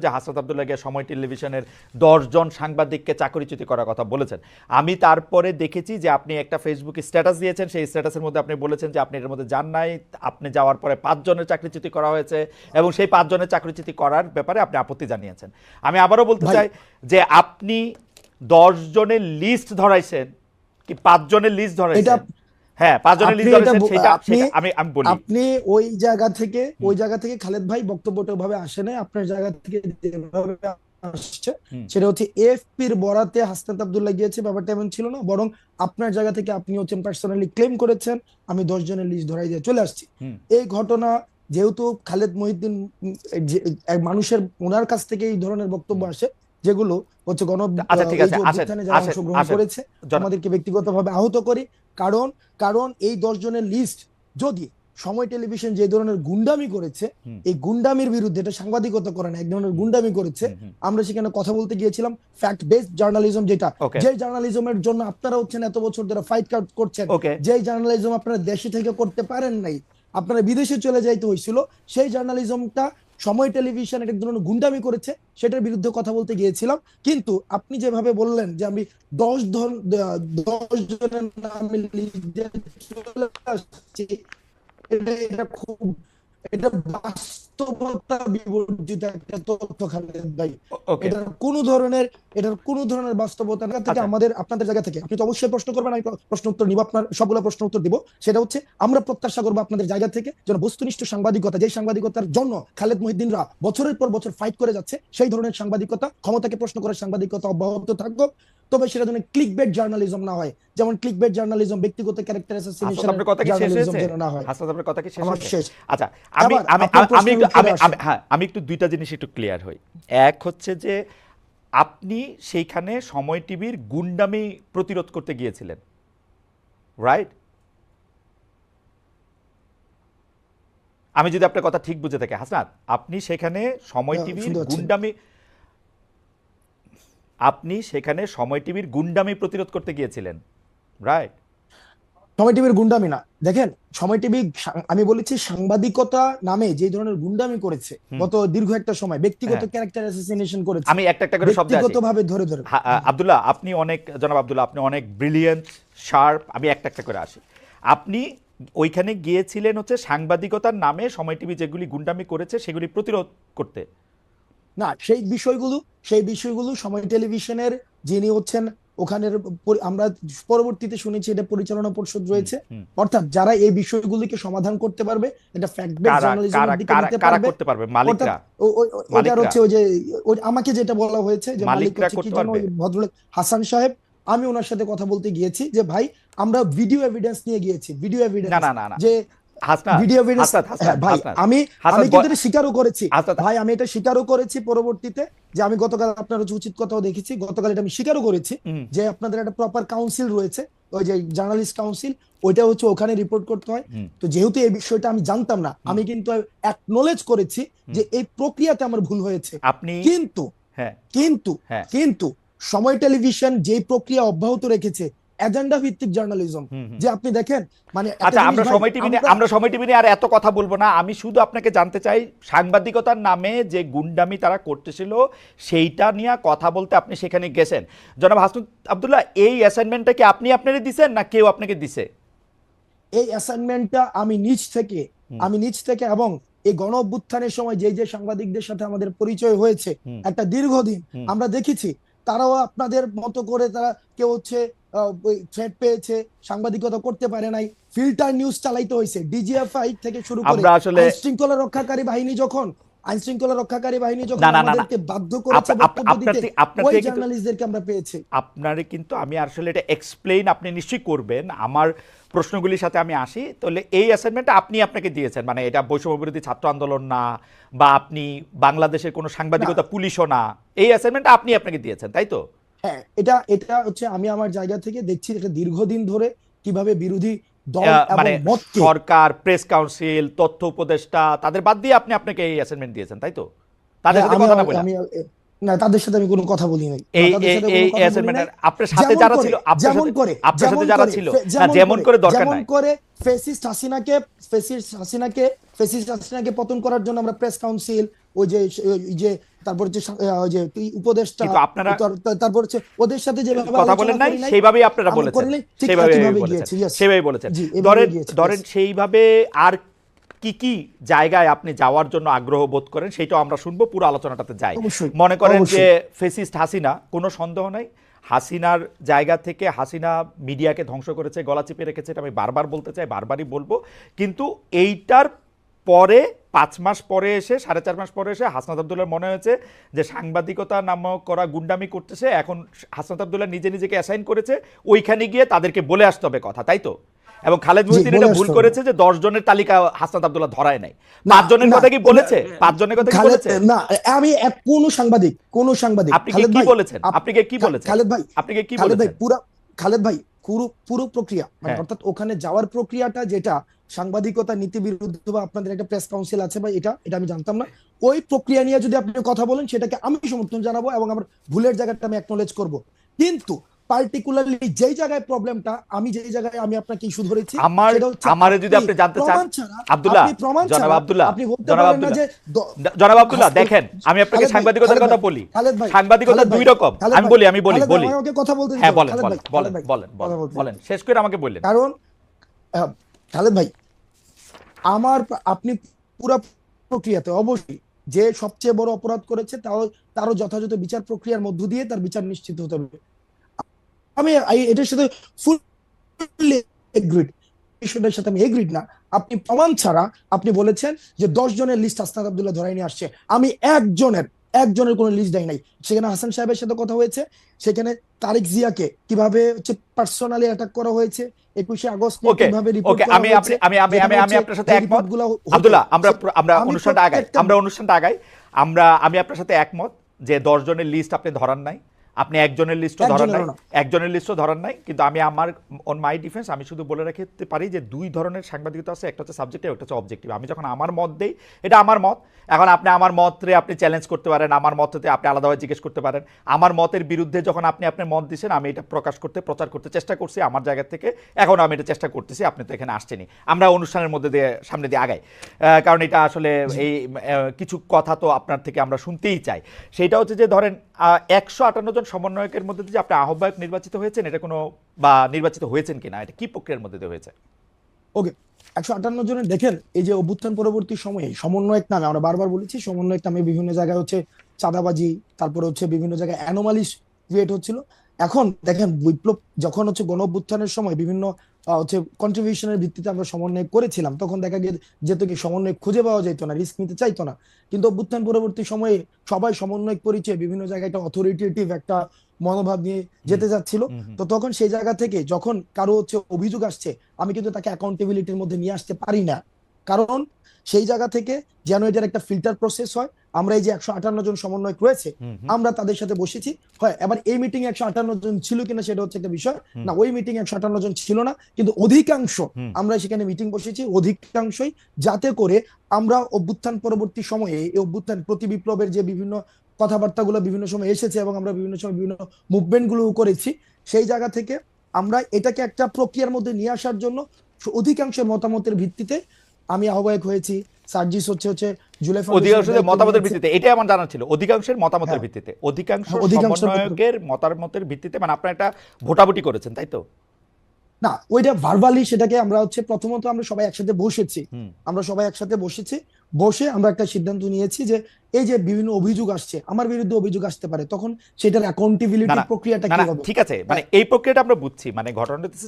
যে হাসনাত আব্দুল্লাহ গিয়া সময় টেলিভিশনের 10 জন সাংবাদিককে চাকরিচ্যুতি করার কথা বলেছেন। আমি তারপরে দেখেছি যে আপনি একটা ফেসবুকে স্ট্যাটাস দিয়েছেন, সেই স্ট্যাটাসের মধ্যে আপনি বলেছেন যে আপনি এর মধ্যে যান নাই, আপনি যাওয়ার পরে 5 জনের চাকরিচ্যুতি করা হয়েছে এবং সেই 5 জনের চাকরিচ্যুতি করার ব্যাপারে আপনি আপত্তি জানিয়েছেন। আমি আবারও বলতে চাই যে আপনি 10 জনের লিস্ট ধরাইছেন কি 5 জনের লিস্ট ধরাইছেন? হ্যাঁ, 5 জনের লিস্ট ধরেছেন, সেটা আমি বলি। আপনি ওই জায়গা থেকে খালেদ ভাই বক্তব্যটা ভাবে আসে না, আপনার জায়গা থেকে যেভাবে আসছে সেটা হচ্ছে এএফপির বরাতে হাসনাত আব্দুল্লাহ গিয়েছে, ব্যাপারটা এমন ছিল না। বরং আপনার জায়গা থেকে আপনি হচ্ছেন পার্সোনালি ক্লেম করেছেন আমি 10 জনের লিস্ট ধরাই দিয়ে চলে আসছি। এই ঘটনা যেহেতু খালেদ মহিউদ্দিন মানুষের ওনার কাছ থেকে এই ধরনের বক্তব্য আসে যেগুলো হচ্ছে যারা অংশগ্রহণ করেছে আমাদেরকে ব্যক্তিগতভাবে আহত করি। কারণ এই 10 জনের লিস্ট যদি সময় টেলিভিশন যে ধরনের গুন্ডামি করেছে, এই গুন্ডামির বিরুদ্ধে, এটা সাংবাদিকতা করে না, এক ধরনের গুন্ডামি করেছে, আমরা সেখানে কথা বলতে গিয়েছিলাম। ফ্যাক্ট বেসড জার্নালিজম, যেটা যে জার্নালিজমের জন্য আপনারা হচ্ছেন এত বছর ধরে ফাইট করছেন, যে জার্নালিজম আপনারা দেশে থেকে করতে পারেন নাই, আপনারা বিদেশে চলে যাইতে হয়েছিল, সেই জার্নালিজমটা সময় টেলিভিশন এক ধরনের গুন্ডামি করেছে, সেটার বিরুদ্ধে কথা বলতে গিয়েছিলাম। কিন্তু আপনি যেভাবে বললেন যে আমি 10 জনের নামে চলে আসছি, এটা বাস্তবতা বিবর্জিত একটা তথ্য খালেদ ভাই। এটার কোনো ধরনের বাস্তবতা না থেকে আপনাদের জায়গা থেকে আপনি তো অবশ্যই প্রশ্ন করবেন, আমি প্রশ্ন উত্তর নিব, আপনার সবগুলো প্রশ্ন উত্তর দিব। সেটা হচ্ছে আমরা প্রত্যাশা করবো আপনাদের জায়গা থেকে যেন বস্তুনিষ্ঠ সাংবাদিকতা, যে সাংবাদিকতার জন্য খালেদ মহিউদ্দিনরা বছরের পর বছর ফাইট করে যাচ্ছে, সেই ধরনের সাংবাদিকতা, ক্ষমতাকে প্রশ্ন করার সাংবাদিকতা অব্যাহত থাকুক। তবে সেটা যেন ক্লিকবেট জার্নালিজম না হয়, যেমন ক্লিকবেট জার্নালিজম, ব্যক্তিগত ক্যারেক্টার অ্যাসাসিনেশন জার্নালিজম যেন না হয়। আপনার কথা কি শেষ? আচ্ছা, আমি একটু দুইটা জিনিস একটু ক্লিয়ার হই। এক হচ্ছে যে আপনি সেইখানে সময় টিভির গুন্ডামি প্রতিরোধ করতে গিয়েছিলেন, রাইট? আমি যদি আপনার কথা ঠিক বুঝে থাকি হাসনাত, আপনি সেখানে সময় টিভির গুন্ডামি প্রতিরোধ করতে গিয়েছিলেন, রাইট? সময় টিভির গুন্ডামি না, দেখেন সময় টিভি, আমি বলেছি সাংবাদিকতা নামে যে ধরনের গুন্ডামি করেছে গত দীর্ঘ একটা সময়, ব্যক্তিগত ক্যারেক্টার অ্যাসাসিনেশন করেছে, আমি একটা করে শব্দ ব্যক্তিগতভাবে ধরে আব্দুল্লাহ, জনাব আব্দুল্লাহ, আপনি অনেক ব্রিলিয়েন্ট, শার্প। আমি একটা করে আসি। আপনি ওইখানে গিয়েছিলেন হচ্ছে সাংবাদিকতার নামে সময় টিভি যেগুলি গুন্ডামি করেছে সেগুলি প্রতিরোধ করতে না। সেই বিষয়গুলো সময় টেলিভিশনের যিনি হচ্ছেন ওখানের, আমরা পরবর্তীতে শুনেছি এটা পরিচালনা পরিষদ রয়েছে, অর্থাৎ যারা এই বিষয়গুলিকে সমাধান করতে পারবে, এটা ফ্যাক্ট বেসড জার্নালিজমের দিকে নিতে পারবে, মালিকরা। ওইটার হচ্ছে ওই যে আমাকে যেটা বলা হয়েছে যে মালিক হচ্ছে কি জানো, ভদ্রলোক হাসান সাহেব। আমি ওনার সাথে কথা বলতে গিয়েছি যে ভাই আমরা ভিডিও এভিডেন্স নিয়ে গিয়েছি, ভিডিও এভিডেন্স যে আমি কিন্তু এটা স্বীকারও করেছি ভাই, আমি এটা স্বীকারও করেছি পরবর্তীতে যে আমি গতকাল আপনার উচিত কথাও দেখেছি, গতকাল এটা আমি স্বীকারও করেছি যে আপনাদের একটা প্রপার কাউন্সিল রয়েছে, ওই যে জার্নালিস্ট কাউন্সিল, ওইটা হচ্ছে ওখানে রিপোর্ট করতে হয়। তো যেহেতু এই বিষয়টা আমি জানতাম না, আমি কিন্তু অ্যাকনলেজ করেছি যে এই প্রক্রিয়াতে আমার ভুল হয়েছে। কিন্তু সময় টেলিভিশন যে প্রক্রিয়া অব্যাহত রেখেছে, এজেন্ডা ভিত্তিক জার্নালিজম, যে আপনি দেখেন মানে, আচ্ছা আমরা সময় টিভি নিয়ে আর এত কথা বলবো না। আমি শুধু আপনাকে জানতে চাই সাংবাদিকতার নামে যে গুন্ডামি তারা করতেছিল সেইটা নিয়ে কথা বলতে আপনি সেখানে গেছেন। জনাব হাসনাত আব্দুল্লাহ, এই অ্যাসাইনমেন্টটা কি আপনি আপনারই দিছেন না কেউ আপনাকে দিছে? এই অ্যাসাইনমেন্টটা আমি নিজ থেকে এবং এই গণ অভ্যুত্থানের সময় যে সাংবাদিকদের সাথে আমাদের পরিচয় হয়েছে একটা দীর্ঘদিন, আমরা দেখেছি তারাও আপনাদের মতো করে তারা কেউ হচ্ছে থ্রেট পেয়েছে, সাংবাদিকতা করতে পারে নাই, ফিল্টার নিউজ চালাইতে হয়েছে, ডিজিএফআই থেকে শুরু করে আইনশৃঙ্খলা রক্ষাকারী বাহিনী যখন আমাদেরকে বাধ্য করেছে বক্তব্য দিতে, ওই জার্নালিস্টদেরকে আমরা পেয়েছি। আপনারে কিন্তু আমি আসলে এটা এক্সপ্লেইন আপনি নিশ্চয়ই করবেন, আমার প্রশ্নগুলির সাথে আমি আসি। তাহলে এই অ্যাসাইনমেন্টটা আপনি আপনাকে দিয়েছেন, মানে এটা বৈষম্য বিরোধী ছাত্র আন্দোলন না, বা আপনি বাংলাদেশের কোনো সাংবাদিকতা পুলিশও না, এই অ্যাসাইনমেন্টটা আপনি আপনাকে দিয়েছেন, তাই তো? হ্যাঁ, এটা হচ্ছে আমি আমার জায়গা থেকে দেখছি এটা দীর্ঘদিন ধরে কিভাবে বিরোধী দল মানে সরকার, প্রেস কাউন্সিল, তথ্য উপদেষ্টা, তাদের বাদ দিয়ে আপনি আপনাকে এই অ্যাসাইনমেন্ট দিয়েছেন, তাই তো? তাদের সাথে কথা না বলে না, তাদের সাথে আমি কোনো কথা বলি নাই। এই অ্যাসাইনমেন্ট আপনার সাথে যারা ছিল, আপনার সাথে যারা ছিল, যেমন করে দরকার নাই, যেমন করে ফ্যাসিস্ট হাসিনাকে পতন করার জন্য আমরা প্রেস কাউন্সিল, ওই যে তারপর হচ্ছে ওই যে তুই উপদেষ্টা, কিন্তু আপনারা তারপর হচ্ছে ওদের সাথে যেভাবে কথা আলোচনা বলেন নাই, করি নাই, সেইভাবেই আপনারা আমি বলেছেন, করি নাই, ঠিক সেইভাবে একইভাবে বলেছেন, গিয়েছি। Yes, সেইভাবে বলেছেন। জি, এভাবে ধরেন গিয়েছি। ধরেন Yes. সেইভাবে আর কি কি জায়গায় আপনি যাওয়ার জন্য আগ্রহ বোধ করেন সেটাও আমরা শুনবো, পুরো আলোচনাটাতে যাই। অবশ্যই, মনে করেন যে অবশ্যই। ফেসিস্ট হাসিনা, কোনো সন্দেহ নাই হাসিনার জায়গা থেকে হাসিনা মিডিয়াকে ধ্বংস করেছে, গলা চিপে রেখেছে, এটা আমি বারবার বলতে চাই, বারবারই বলবো। কিন্তু এইটার পরে 5 মাস পরে এসে, 4.5 মাস পরে এসে হাসনাত আব্দুল্লাহর মনে হয়েছে যে সাংবাদিকতা নামক করা গুন্ডামি করতেছে, এখন হাসনাত আব্দুল্লাহ নিজেকে অ্যাসাইন করেছে ওইখানে গিয়ে তাদেরকে বলে আসতে হবে কথা, তাই তো? এবং খালেদ মহিউদ্দিন বলে এটা আসতে ভুল হবে। করেছে যে 10 জনের তালিকা হাসনাত আব্দুল্লাহ ধরায় নাই। না, 5 জনের না, কথা কি বলেছে? 5 জনের কথা কি খালেদ, বলেছে? না, আমি কোন সাংবাদিক আপনি খালেদ কি ভাই, বলেছেন? আপনি কি বলেছেন? খালেদ ভাই, আপনি কি খালেদ ভাই, বলেছেন? খালেদ ভাই, পুরো প্রক্রিয়া মানে হ্যাঁ। অর্থাৎ ওখানে যাওয়ার প্রক্রিয়াটা যেটা সাংবাদিকতা নীতি বিরুদ্ধ বা আপনাদের একটা প্রেস কাউন্সিল আছে ভাই, এটা এটা আমি জানতাম না। ওই প্রক্রিয়া নিয়ে যদি আপনি কথা বলেন সেটাকে আমি সমর্থন জানাবো এবং আমার ভুলের জায়গাটা আমি অ্যাকনলেজ করব। কিন্তু পার্টিকুলারলি যেই জায়গায় প্রবলেমটা, যেই জায়গায় আমি আপনাকে ইস্যু ধরেছি, সেটা হচ্ছে আমারে যদি আপনি জানতে চান, প্রমাণ ছাড়া, আব্দুল্লাহ, আপনি প্রমাণ জনাব ছাড়া আব্দুল্লাহ, আপনি বলতে জনাব পারেন না আব্দুল্লাহ, যে জনাব আব্দুল্লাহ, দেখেন আমি আপনাকে সাংবাদিকতার কথা বলি। সাংবাদিকতা দুই রকম, আমি বলি আমাকে কথা বলতে দিন। হ্যাঁ, বলেন খালেদ ভাই, বলেন খালেদ ভাই, বলেন কথা বলেন বলতে দিন। বলেন, শেষ করে আমাকে বললেন। কারণ খালেদ ভাই, আপনি পুরো প্রক্রিয়াতে অবশ্যই যে সবচেয়ে বড় অপরাধ করেছে তারও যথাযথ বিচার প্রক্রিয়ার মধ্য দিয়ে তার বিচার নিশ্চিত হতে হবে। আমি এটার সাথে ফুললি এগ্রিড, বিষয়টার সাথে আমি এগ্রিড না। আপনি প্রমাণ ছাড়া আপনি বলেছেন যে 10 জনের লিস্ট হাসনাত আব্দুল্লাহ ধরাই নিয়ে আসছে। আমি একজনের কোনো লিস্ট দেয় নাই। সেখানে হাসান সাহেবের সাথে কথা হয়েছে, সেখানে তারেক জিয়াকে কিভাবে হচ্ছে পার্সোনালি অ্যাটাক করা হয়েছে, 21শে আগস্ট নিয়ে ওকে কিভাবে রিপোর্ট ওকে, করা আমি হয়েছে, আমি আপনার সাথে একমত আব্দুল্লাহ। আমরা অনুষ্ঠানটা আগাই। আমি আপনার সাথে একমত যে 10 জনের লিস্ট আপনি ধরান নাই, আপনি একজনের লিস্টও ধরান নাই, একজনের লিস্টও ধরান নাই। কিন্তু আমি আমার অন মাই ডিফেন্স আমি শুধু বলে রাখতে পারি যে 2 ধরনের সাংবাদিকতা আছে, একটা হচ্ছে সাবজেক্টিভ, একটা হচ্ছে অবজেক্টিভ। আমি যখন আমার মত দেই, এটা আমার মত। এখন আপনি আমার মতরে আপনি চ্যালেঞ্জ করতে পারেন, আমার মততে আপনি আলাদাভাবে জিজ্ঞেস করতে পারেন। আমার মতের বিরুদ্ধে যখন আপনি আপনার মত দিয়েছেন, আমি এটা প্রচার করতে চেষ্টা করছি আমার জায়গা থেকে, এখন আমি এটা চেষ্টা করতেছি। আপনি তো এখানে আসছেনই, আমরা অনুষ্ঠানের মধ্যে দিয়ে সামনে দিয়ে আগাই, কারণ এটা আসলে এই কিছু কথা তো আপনার থেকে আমরা শুনতেই চাই। সেইটা হচ্ছে যে ধরেন 158 জন সমন্বয়কের মধ্যে যে আপনি আহ্বায়ক নির্বাচিত হয়েছেন, এটা কোনো বা নির্বাচিত হয়েছেন কিনা, এটা কি প্রক্রিয়ার মধ্যে দিয়ে হয়েছে? ওকে, 158 জনের দেখেন, এই যে অভ্যুত্থান পরবর্তী সময়ে সমন্বয়ক নামে, আমরা বারবার বলেছি সমন্বয়ক নামে বিভিন্ন জায়গায় হচ্ছে চাঁদাবাজি, তারপরে হচ্ছে বিভিন্ন জায়গায় অ্যানোমালিস ক্রিয়েট হচ্ছিল। এখন দেখেন, বিপ্লব যখন হচ্ছে গণ অভ্যুত্থানের সময় বিভিন্ন হচ্ছে কন্ট্রিবিউশনের ভিত্তিতে আমরা সমন্বয় করেছিলাম, তখন দেখা যেত কি সমন্বয় খুঁজে পাওয়া যেত না, রিস্ক নিতে চাইতো না। কিন্তু অভ্যুত্থান পরবর্তী সময়ে সবাই সমন্বয় পরিচয় বিভিন্ন জায়গায় একটা অথরিটেটিভ একটা মনোভাব নিয়ে যেতে যাচ্ছিল। তো তখন সেই জায়গা থেকে যখন কারো হচ্ছে অভিযোগ আসছে, আমি কিন্তু তাকে অ্যাকাউন্টেবিলিটির মধ্যে নিয়ে আসতে পারি না। কারণ সেই জায়গা থেকে যেন এটার একটা ফিল্টার প্রসেস হয়। আমরা এই যে 158 জন সমন্বয়ক রয়েছে, আমরা তাদের সাথে বসেছি। হয় এবার এই মিটিং 158 জন ছিল কিনা সেটা হচ্ছে একটা বিষয় না, ওই মিটিং 158 জন ছিল না, কিন্তু অধিকাংশ আমরা সেখানে মিটিং বসেছি, অধিকাংশই, যাতে করে আমরা অভ্যুত্থান পরবর্তী সময়ে এই অভ্যুত্থান প্রতি বিপ্লবের যে বিভিন্ন কথাবার্তাগুলো বিভিন্ন সময় এসেছে এবং আমরা বিভিন্ন সময় বিভিন্ন মুভমেন্ট গুলো করেছি, সেই জায়গা থেকে আমরা এটাকে একটা প্রক্রিয়ার মধ্যে নিয়ে আসার জন্য অধিকাংশের মতামতের ভিত্তিতে আমি আহ্বায়ক হয়েছি। সার্জিস হচ্ছে জুলাই অধিকাংশের মতামতের ভিত্তিতে, এটাই আমার জানা ছিল, অধিকাংশের মতামতের ভিত্তিতে, অধিকাংশ সমন্বয়কের মতামতের ভিত্তিতে, মানে আপনারা একটা ভোটাভুটি করেছেন, তাই তো? না, ওইটা ভার্বালি, সেটাকে আমরা হচ্ছে প্রথমত আমরা সবাই একসাথে বসেছি, বসে আমরা একটা সিদ্ধান্ত নিয়েছি যে এই যে বিভিন্ন অভিযোগ আসছে, আমার বিরুদ্ধে অভিযোগ আসতে পারে, তখন সেটার অ্যাকাউন্টেবিলিটি প্রক্রিয়াটা কি হবে। ঠিক আছে, মানে এই প্রক্রিয়াটা আমরা বুঝছি, মানে ঘটনাটা